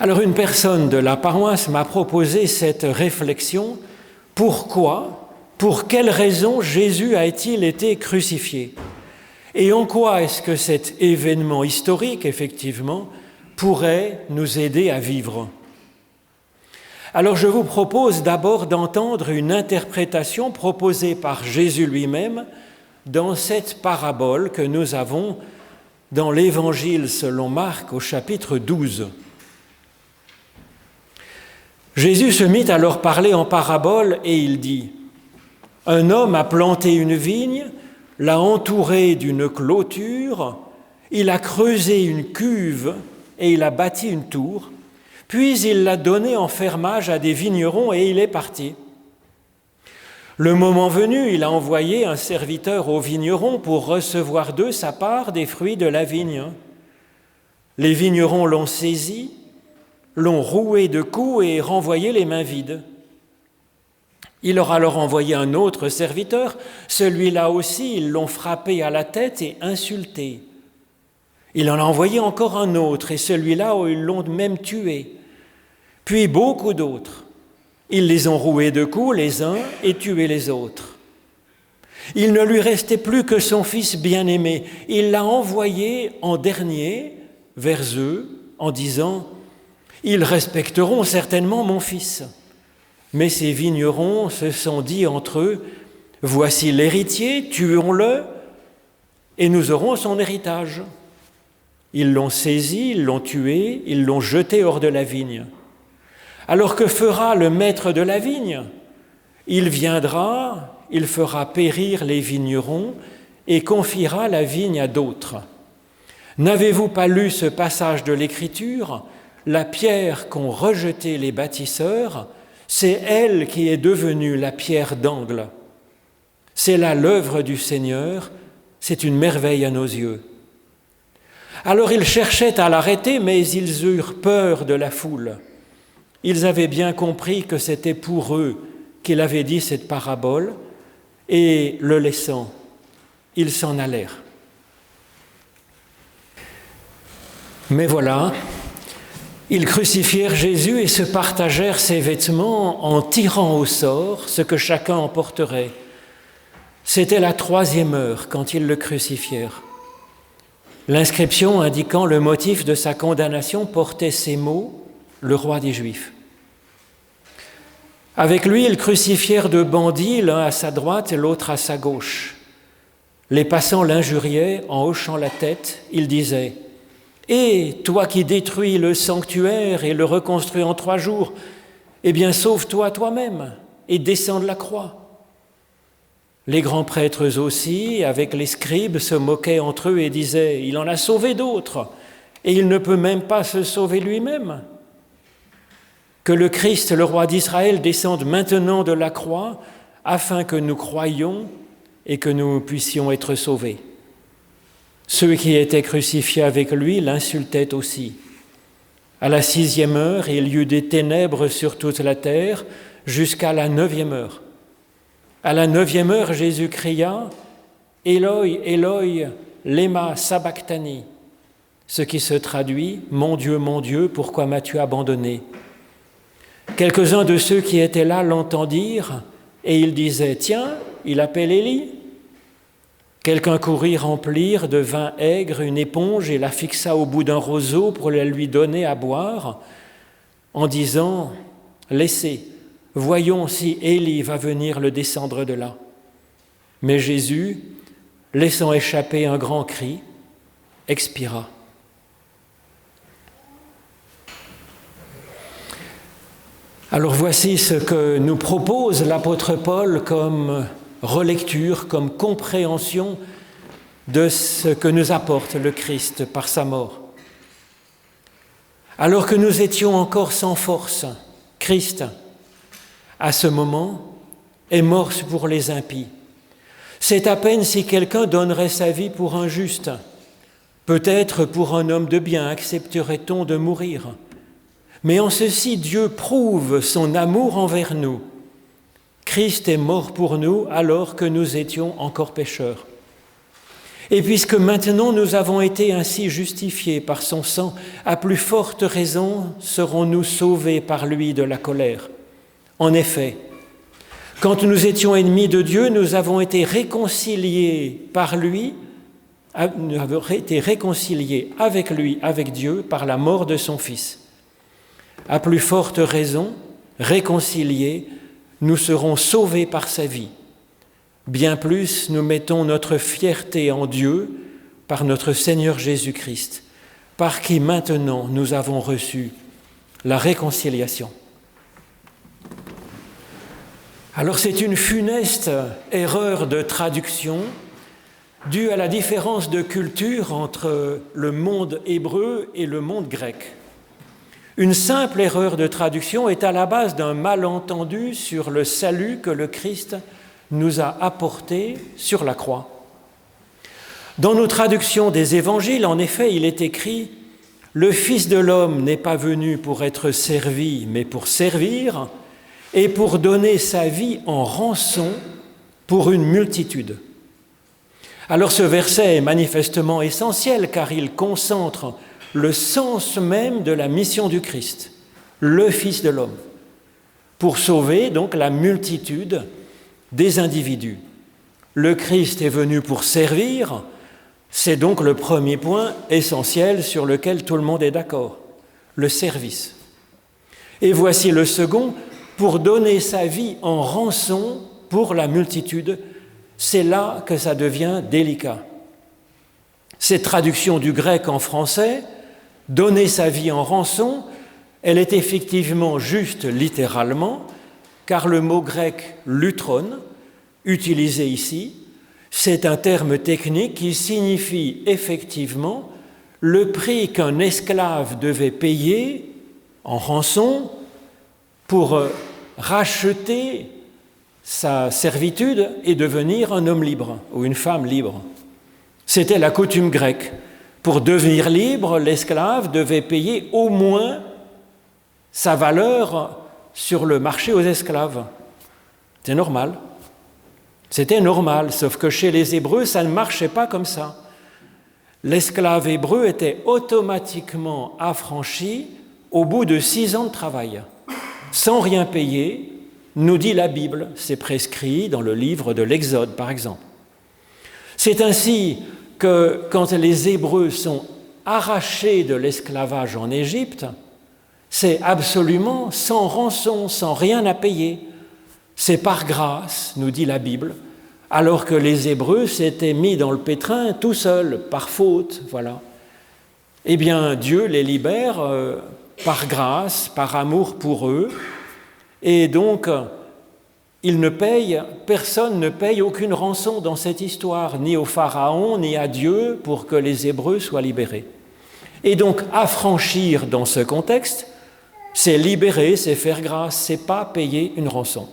Alors une personne de la paroisse m'a proposé cette réflexion. Pourquoi, pour quelle raison Jésus a-t-il été crucifié? Et en quoi est-ce que cet événement historique, effectivement, pourrait nous aider à vivre? Alors je vous propose d'abord d'entendre une interprétation proposée par Jésus lui-même dans cette parabole que nous avons dans l'Évangile selon Marc au chapitre 12. Jésus se mit alors à parler en parabole et il dit « Un homme a planté une vigne, l'a entourée d'une clôture, il a creusé une cuve et il a bâti une tour, puis il l'a donnée en fermage à des vignerons et il est parti. Le moment venu, il a envoyé un serviteur aux vignerons pour recevoir d'eux sa part des fruits de la vigne. Les vignerons l'ont saisi, l'ont roué de coups et renvoyé les mains vides. Il leur a alors envoyé un autre serviteur, celui-là aussi, ils l'ont frappé à la tête et insulté. Il en a envoyé encore un autre, et celui-là, ils l'ont même tué. Puis beaucoup d'autres. Ils les ont roués de coups les uns et tué les autres. Il ne lui restait plus que son fils bien-aimé. Il l'a envoyé en dernier vers eux en disant « Ils respecteront certainement mon fils. » Mais ces vignerons se sont dit entre eux « Voici l'héritier, tuons-le et nous aurons son héritage. » Ils l'ont saisi, ils l'ont tué, ils l'ont jeté hors de la vigne. Alors que fera le maître de la vigne? Il viendra, il fera périr les vignerons et confiera la vigne à d'autres. N'avez-vous pas lu ce passage de l'Écriture? La pierre qu'ont rejetée les bâtisseurs, c'est elle qui est devenue la pierre d'angle. C'est là l'œuvre du Seigneur, c'est une merveille à nos yeux. Alors ils cherchaient à l'arrêter, mais ils eurent peur de la foule. Ils avaient bien compris que c'était pour eux qu'il avait dit cette parabole, et le laissant, ils s'en allèrent. Mais voilà, ils crucifièrent Jésus et se partagèrent ses vêtements en tirant au sort ce que chacun emporterait. C'était la 3e heure quand ils le crucifièrent. L'inscription indiquant le motif de sa condamnation portait ces mots: le roi des Juifs. Avec lui, ils crucifièrent 2 bandits, l'un à sa droite et l'autre à sa gauche. Les passants l'injuriaient en hochant la tête. Ils disaient « Et toi qui détruis le sanctuaire et le reconstruis en 3 jours, eh bien sauve-toi toi-même et descends de la croix. » Les grands prêtres aussi, avec les scribes, se moquaient entre eux et disaient « Il en a sauvé d'autres et il ne peut même pas se sauver lui-même. » Que le Christ, le roi d'Israël, descende maintenant de la croix afin que nous croyions et que nous puissions être sauvés. Ceux qui étaient crucifiés avec lui l'insultaient aussi. À la 6e heure, il y eut des ténèbres sur toute la terre jusqu'à la 9e heure. À la 9e heure, Jésus cria « Eloi, Eloi, lema sabachthani », ce qui se traduit « Mon Dieu, pourquoi m'as-tu abandonné ?» Quelques-uns de ceux qui étaient là l'entendirent et ils disaient « Tiens, il appelle Élie ». Quelqu'un courut remplir de vin aigre une éponge et la fixa au bout d'un roseau pour la lui donner à boire, en disant « Laissez, voyons si Élie va venir le descendre de là. » Mais Jésus, laissant échapper un grand cri, expira. Alors voici ce que nous propose l'apôtre Paul comme relecture, comme compréhension de ce que nous apporte le Christ par sa mort. Alors que nous étions encore sans force, Christ, à ce moment, est mort pour les impies. C'est à peine si quelqu'un donnerait sa vie pour un juste. Peut-être pour un homme de bien accepterait-on de mourir. Mais en ceci, Dieu prouve son amour envers nous. Christ est mort pour nous alors que nous étions encore pécheurs. Et puisque maintenant nous avons été ainsi justifiés par son sang, à plus forte raison serons-nous sauvés par lui de la colère. En effet, quand nous étions ennemis de Dieu, nous avons été réconciliés par lui, nous avons été réconciliés avec lui, avec Dieu, par la mort de son Fils. À plus forte raison, réconciliés, nous serons sauvés par sa vie. Bien plus, nous mettons notre fierté en Dieu par notre Seigneur Jésus-Christ, par qui maintenant nous avons reçu la réconciliation. Alors c'est une funeste erreur de traduction due à la différence de culture entre le monde hébreu et le monde grec. Une simple erreur de traduction est à la base d'un malentendu sur le salut que le Christ nous a apporté sur la croix. Dans nos traductions des évangiles, en effet, il est écrit « Le Fils de l'homme n'est pas venu pour être servi, mais pour servir, et pour donner sa vie en rançon pour une multitude. » Alors ce verset est manifestement essentiel car il concentre le sens même de la mission du Christ, le Fils de l'homme, pour sauver donc la multitude des individus. Le Christ est venu pour servir, c'est donc le premier point essentiel sur lequel tout le monde est d'accord, le service. Et voici le second, pour donner sa vie en rançon pour la multitude. C'est là que ça devient délicat. Cette traduction du grec en français, donner sa vie en rançon, elle est effectivement juste littéralement, car le mot grec lutron, utilisé ici, c'est un terme technique qui signifie effectivement le prix qu'un esclave devait payer en rançon pour racheter sa servitude et devenir un homme libre ou une femme libre. C'était la coutume grecque. Pour devenir libre, l'esclave devait payer au moins sa valeur sur le marché aux esclaves. C'est normal. C'était normal, sauf que chez les Hébreux, ça ne marchait pas comme ça. L'esclave hébreu était automatiquement affranchi au bout de 6 ans de travail, sans rien payer, nous dit la Bible. C'est prescrit dans le livre de l'Exode, par exemple. C'est ainsi que quand les Hébreux sont arrachés de l'esclavage en Égypte, c'est absolument sans rançon, sans rien à payer. C'est par grâce, nous dit la Bible, alors que les Hébreux s'étaient mis dans le pétrin tout seuls, par faute, voilà. Eh bien, Dieu les libère par grâce, par amour pour eux, et donc personne ne paye aucune rançon dans cette histoire, ni au Pharaon, ni à Dieu, pour que les Hébreux soient libérés. Et donc, affranchir dans ce contexte, c'est libérer, c'est faire grâce, c'est pas payer une rançon.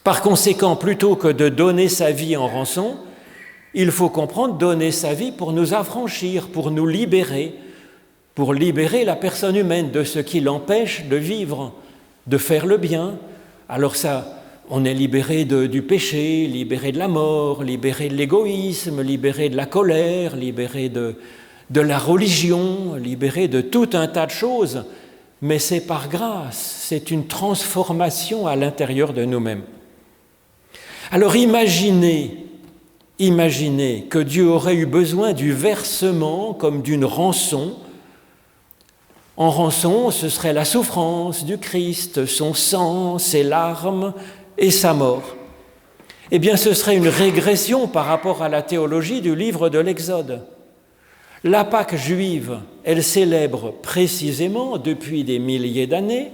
Par conséquent, plutôt que de donner sa vie en rançon, il faut comprendre donner sa vie pour nous affranchir, pour nous libérer, pour libérer la personne humaine de ce qui l'empêche de vivre, de faire le bien. Alors ça, on est libéré du péché, libéré de la mort, libéré de l'égoïsme, libéré de la colère, libéré de la religion, libéré de tout un tas de choses, mais c'est par grâce, c'est une transformation à l'intérieur de nous-mêmes. Alors imaginez que Dieu aurait eu besoin du versement comme d'une rançon. En rançon, ce serait la souffrance du Christ, son sang, ses larmes et sa mort. Eh bien, ce serait une régression par rapport à la théologie du livre de l'Exode. La Pâque juive, elle célèbre précisément, depuis des milliers d'années,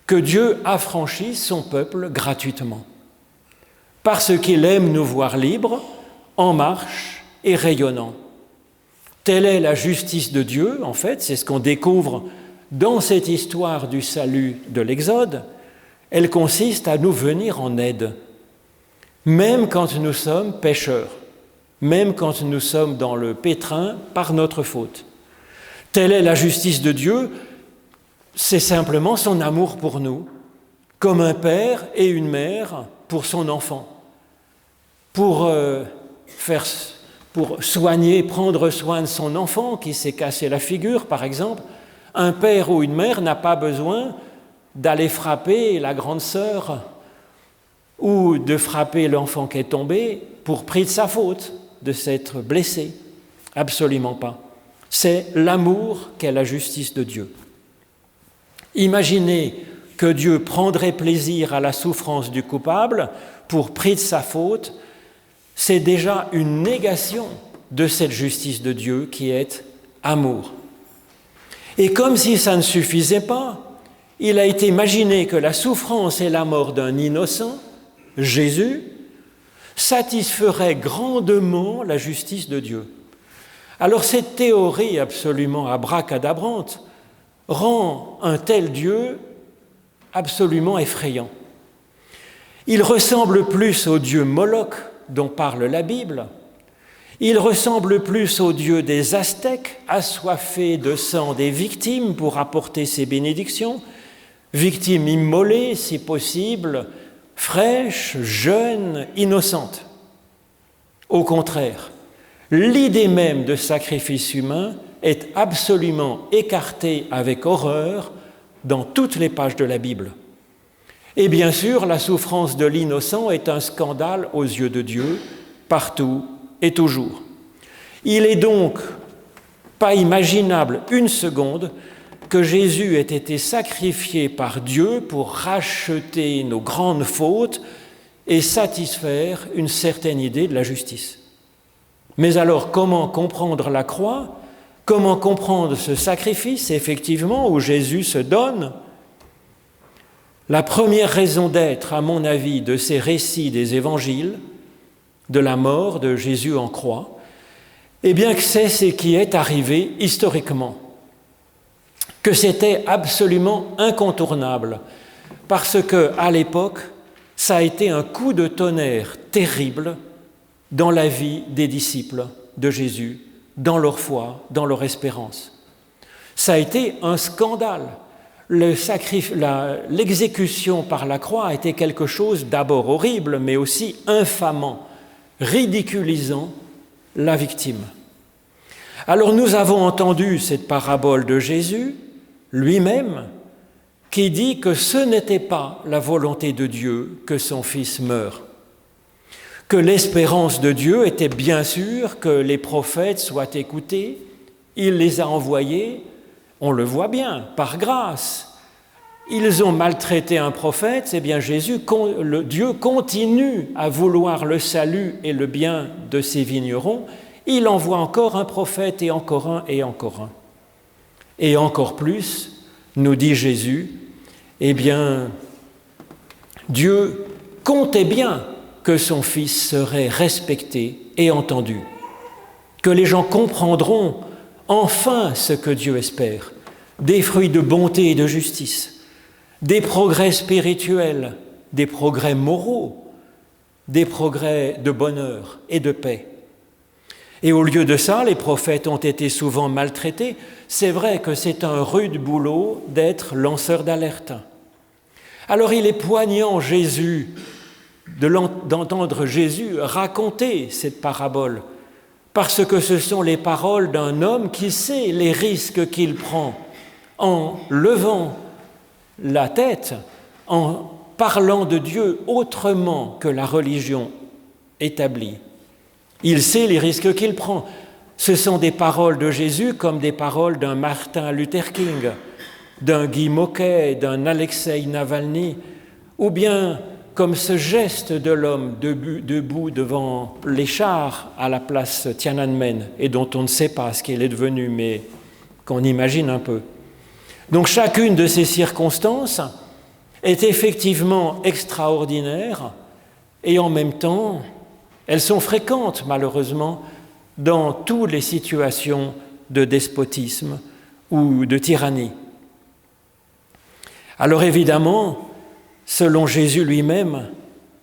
que Dieu affranchit son peuple gratuitement, parce qu'il aime nous voir libres, en marche et rayonnants. Telle est la justice de Dieu, en fait, c'est ce qu'on découvre dans cette histoire du salut de l'Exode. Elle consiste à nous venir en aide, même quand nous sommes pécheurs, même quand nous sommes dans le pétrin par notre faute. Telle est la justice de Dieu, c'est simplement son amour pour nous, comme un père et une mère pour son enfant, pour faire pour soigner, prendre soin de son enfant qui s'est cassé la figure, par exemple, un père ou une mère n'a pas besoin d'aller frapper la grande sœur ou de frapper l'enfant qui est tombé pour prix de sa faute, de s'être blessé. Absolument pas. C'est l'amour qu'est la justice de Dieu. Imaginez que Dieu prendrait plaisir à la souffrance du coupable pour prix de sa faute, c'est déjà une négation de cette justice de Dieu qui est amour. Et comme si ça ne suffisait pas, il a été imaginé que la souffrance et la mort d'un innocent, Jésus, satisferait grandement la justice de Dieu. Alors cette théorie absolument abracadabrante rend un tel Dieu absolument effrayant. Il ressemble plus au Dieu Moloch dont parle la Bible. Il ressemble plus au Dieu des Aztèques, assoiffé de sang des victimes pour apporter ses bénédictions, victimes immolées si possible, fraîches, jeunes, innocentes. Au contraire, l'idée même de sacrifice humain est absolument écartée avec horreur dans toutes les pages de la Bible. Et bien sûr, la souffrance de l'innocent est un scandale aux yeux de Dieu, partout et toujours. Il est donc pas imaginable une seconde que Jésus ait été sacrifié par Dieu pour racheter nos grandes fautes et satisfaire une certaine idée de la justice. Mais alors, comment comprendre la croix ? Comment comprendre ce sacrifice, effectivement, où Jésus se donne ? La première raison d'être, à mon avis, de ces récits des évangiles, de la mort de Jésus en croix, eh bien que c'est ce qui est arrivé historiquement, que c'était absolument incontournable, parce qu'à l'époque, ça a été un coup de tonnerre terrible dans la vie des disciples de Jésus, dans leur foi, dans leur espérance. Ça a été un scandale. L'exécution par la croix a été quelque chose d'abord horrible, mais aussi infamant, ridiculisant la victime. Alors nous avons entendu cette parabole de Jésus lui-même qui dit que ce n'était pas la volonté de Dieu que son Fils meure, que l'espérance de Dieu était bien sûr que les prophètes soient écoutés, il les a envoyés, on le voit bien, par grâce. Ils ont maltraité un prophète, eh bien Dieu continue à vouloir le salut et le bien de ses vignerons, il envoie encore un prophète et encore un et encore un. Et encore plus, nous dit Jésus, eh bien, Dieu comptait bien que son Fils serait respecté et entendu, que les gens comprendront enfin ce que Dieu espère, des fruits de bonté et de justice, des progrès spirituels, des progrès moraux, des progrès de bonheur et de paix. Et au lieu de ça, les prophètes ont été souvent maltraités. C'est vrai que c'est un rude boulot d'être lanceur d'alerte. Alors il est poignant, d'entendre Jésus raconter cette parabole, parce que ce sont les paroles d'un homme qui sait les risques qu'il prend en levant la tête, en parlant de Dieu autrement que la religion établie. Il sait les risques qu'il prend. Ce sont des paroles de Jésus comme des paroles d'un Martin Luther King, d'un Guy Moquet, d'un Alexeï Navalny, ou bien comme ce geste de l'homme debout devant les chars à la place Tiananmen, et dont on ne sait pas ce qu'il est devenu, mais qu'on imagine un peu. Donc chacune de ces circonstances est effectivement extraordinaire, et en même temps, elles sont fréquentes, malheureusement, dans toutes les situations de despotisme ou de tyrannie. Alors évidemment, selon Jésus lui-même,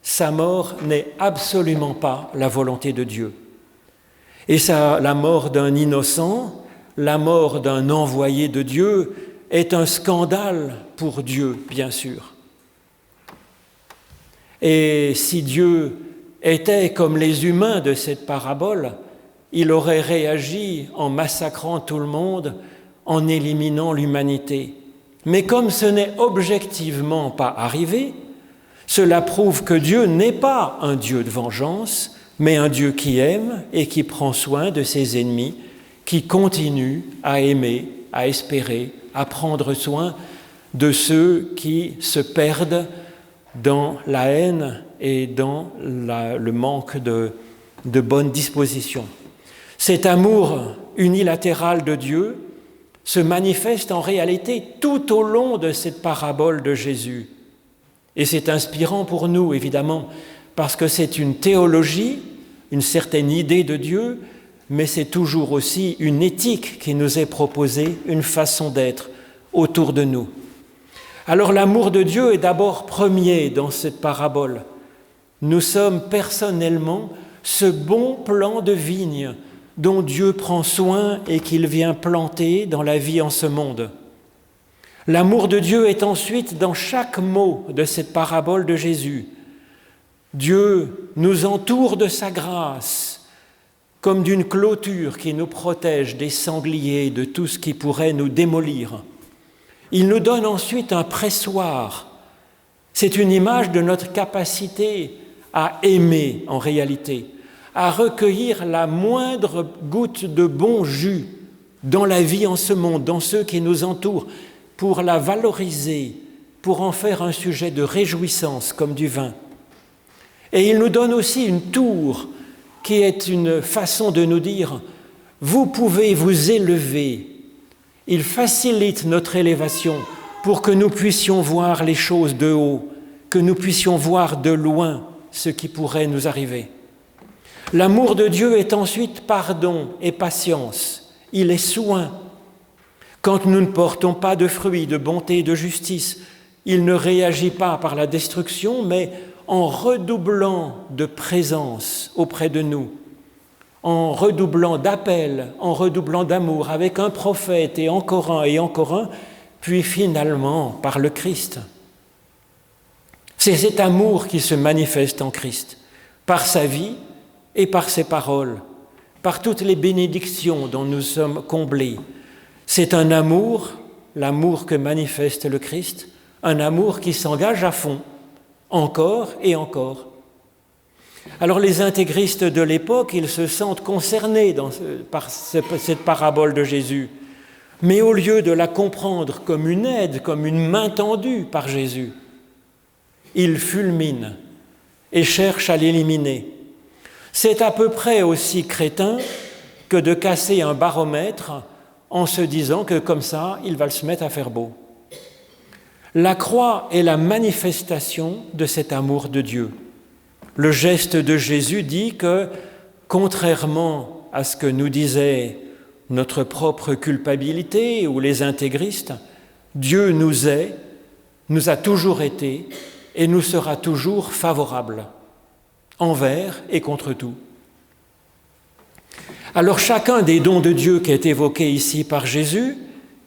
sa mort n'est absolument pas la volonté de Dieu. Et la mort d'un innocent, la mort d'un envoyé de Dieu est un scandale pour Dieu, bien sûr. Et si Dieu était comme les humains de cette parabole, il aurait réagi en massacrant tout le monde, en éliminant l'humanité. Mais comme ce n'est objectivement pas arrivé, cela prouve que Dieu n'est pas un Dieu de vengeance, mais un Dieu qui aime et qui prend soin de ses ennemis, qui continue à aimer, à espérer, à prendre soin de ceux qui se perdent dans la haine et dans le manque de bonnes dispositions. Cet amour unilatéral de Dieu se manifeste en réalité tout au long de cette parabole de Jésus. Et c'est inspirant pour nous, évidemment, parce que c'est une théologie, une certaine idée de Dieu, mais c'est toujours aussi une éthique qui nous est proposée, une façon d'être autour de nous. Alors l'amour de Dieu est d'abord premier dans cette parabole. Nous sommes personnellement ce bon plant de vigne dont Dieu prend soin et qu'il vient planter dans la vie en ce monde. L'amour de Dieu est ensuite dans chaque mot de cette parabole de Jésus. Dieu nous entoure de sa grâce, comme d'une clôture qui nous protège des sangliers, de tout ce qui pourrait nous démolir. Il nous donne ensuite un pressoir. C'est une image de notre capacité à aimer en réalité, à recueillir la moindre goutte de bon jus dans la vie en ce monde, dans ceux qui nous entourent, pour la valoriser, pour en faire un sujet de réjouissance comme du vin. Et il nous donne aussi une tour qui est une façon de nous dire « vous pouvez vous élever ». Il facilite notre élévation pour que nous puissions voir les choses de haut, que nous puissions voir de loin ce qui pourrait nous arriver. L'amour de Dieu est ensuite pardon et patience. Il est soin. Quand nous ne portons pas de fruits de bonté et de justice, il ne réagit pas par la destruction, mais en redoublant de présence auprès de nous, en redoublant d'appel, en redoublant d'amour, avec un prophète et encore un, puis finalement par le Christ. C'est cet amour qui se manifeste en Christ, par sa vie et par ses paroles, par toutes les bénédictions dont nous sommes comblés. C'est un amour, l'amour que manifeste le Christ, un amour qui s'engage à fond, encore et encore. Alors les intégristes de l'époque, ils se sentent concernés par cette parabole de Jésus, mais au lieu de la comprendre comme une aide, comme une main tendue par Jésus, ils fulminent et cherchent à l'éliminer. C'est à peu près aussi crétin que de casser un baromètre en se disant que comme ça, il va se mettre à faire beau. La croix est la manifestation de cet amour de Dieu. Le geste de Jésus dit que, contrairement à ce que nous disait notre propre culpabilité ou les intégristes, Dieu nous a toujours été et nous sera toujours favorable, envers et contre tout. Alors chacun des dons de Dieu qui est évoqué ici par Jésus,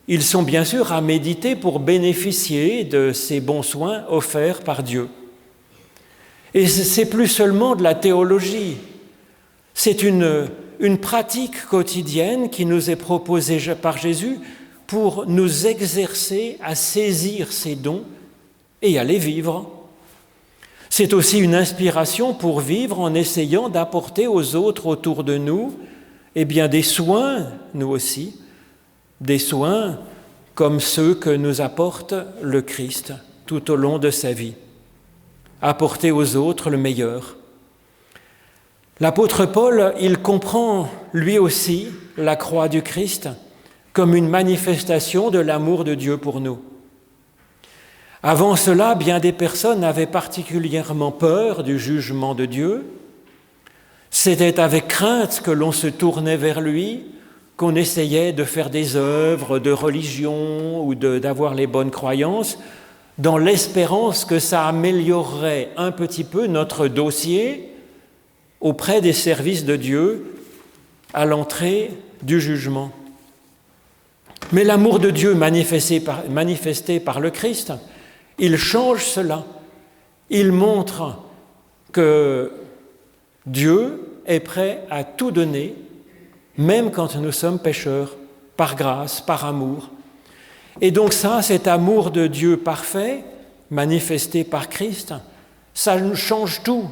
ils sont bien sûr à méditer pour bénéficier de ces bons soins offerts par Dieu. Et c'est plus seulement de la théologie, c'est une pratique quotidienne qui nous est proposée par Jésus pour nous exercer à saisir ces dons et à les vivre. C'est aussi une inspiration pour vivre en essayant d'apporter aux autres autour de nous des soins, nous aussi, des soins comme ceux que nous apporte le Christ tout au long de sa vie. Apporter aux autres le meilleur. L'apôtre Paul, il comprend lui aussi la croix du Christ comme une manifestation de l'amour de Dieu pour nous. Avant cela, bien des personnes avaient particulièrement peur du jugement de Dieu. C'était avec crainte que l'on se tournait vers lui, qu'on essayait de faire des œuvres de religion ou d'avoir les bonnes croyances, dans l'espérance que ça améliorerait un petit peu notre dossier auprès des services de Dieu à l'entrée du jugement. Mais l'amour de Dieu manifesté par le Christ, il change cela. Il montre que Dieu est prêt à tout donner même quand nous sommes pécheurs, par grâce, par amour. Et donc ça, cet amour de Dieu parfait, manifesté par Christ, ça nous change tout,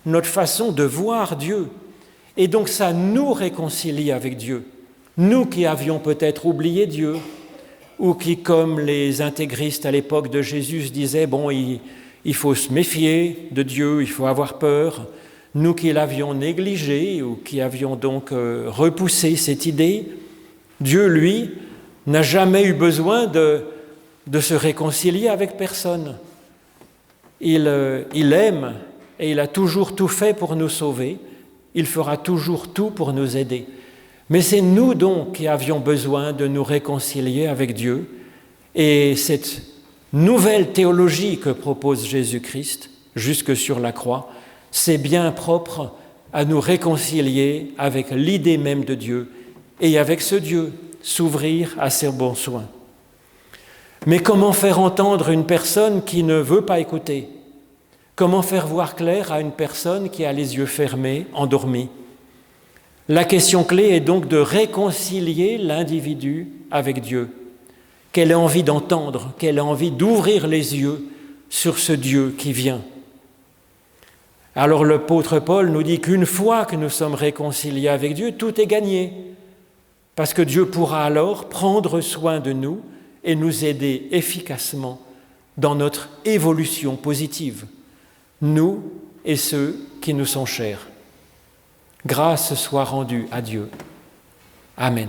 notre façon de voir Dieu. Et donc ça nous réconcilie avec Dieu. Nous qui avions peut-être oublié Dieu, ou qui, comme les intégristes à l'époque de Jésus, disaient « bon, il faut se méfier de Dieu, il faut avoir peur », nous qui l'avions négligé ou qui avions donc repoussé cette idée, Dieu, lui, n'a jamais eu besoin de se réconcilier avec personne. Il aime et il a toujours tout fait pour nous sauver. Il fera toujours tout pour nous aider. Mais c'est nous donc qui avions besoin de nous réconcilier avec Dieu. Et cette nouvelle théologie que propose Jésus-Christ, jusque sur la croix, c'est bien propre à nous réconcilier avec l'idée même de Dieu et avec ce Dieu, s'ouvrir à ses bons soins. Mais comment faire entendre une personne qui ne veut pas écouter ? Comment faire voir clair à une personne qui a les yeux fermés, endormie ? La question clé est donc de réconcilier l'individu avec Dieu, qu'elle ait envie d'entendre, qu'elle ait envie d'ouvrir les yeux sur ce Dieu qui vient. Alors l'apôtre Paul nous dit qu'une fois que nous sommes réconciliés avec Dieu, tout est gagné, parce que Dieu pourra alors prendre soin de nous et nous aider efficacement dans notre évolution positive, nous et ceux qui nous sont chers. Grâce soit rendue à Dieu. Amen.